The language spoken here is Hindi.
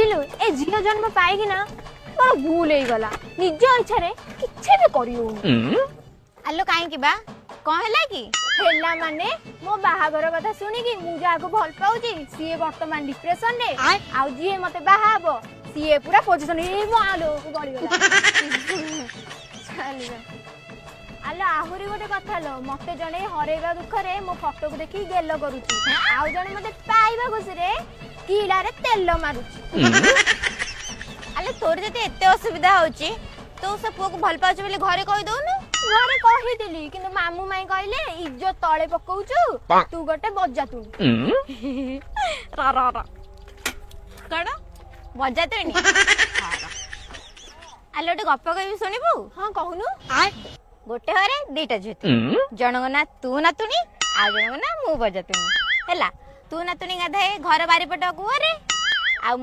जानिलु ए झियो जन्म पाइकी ना मोर भूल हो गला निज इच्छा रे किछे भी करियो आलो काहे की बा कौन हैला की हेला माने मो बाहागर कथा सुनी कि मु जाको भल पाउची सीए वर्तमान डिप्रेशन रे आउ जी मते बाहा हबो सीए पूरा पोजीशन ए मो आलो को गड़ी गला चल आलो आहुरी गोटे कथा लो मते जणे हरेगा दुख रे मो फोटो को देखि गेलो करूची आउ जणे मते पाइबा खुशी रे कीला रे तेल मारुची आले तोर जते एते असुविधा होची तो से पुओ को भल पाउछ बोले घरे कहि दोनु घरे कहि देली किंतु मामू माई कहले इज्जत तळे पकौचु तू गोटे बजा तू रा रा रा कण बजा तणी आले गोटे गप कहबी सुनिबू हां कहनु गोटे हरे दीटा झित जनक ना तू नातुनी आ जनक ना मु बजा तुनी हैला तू नातुनी गाधे घर बारी पट कुआरे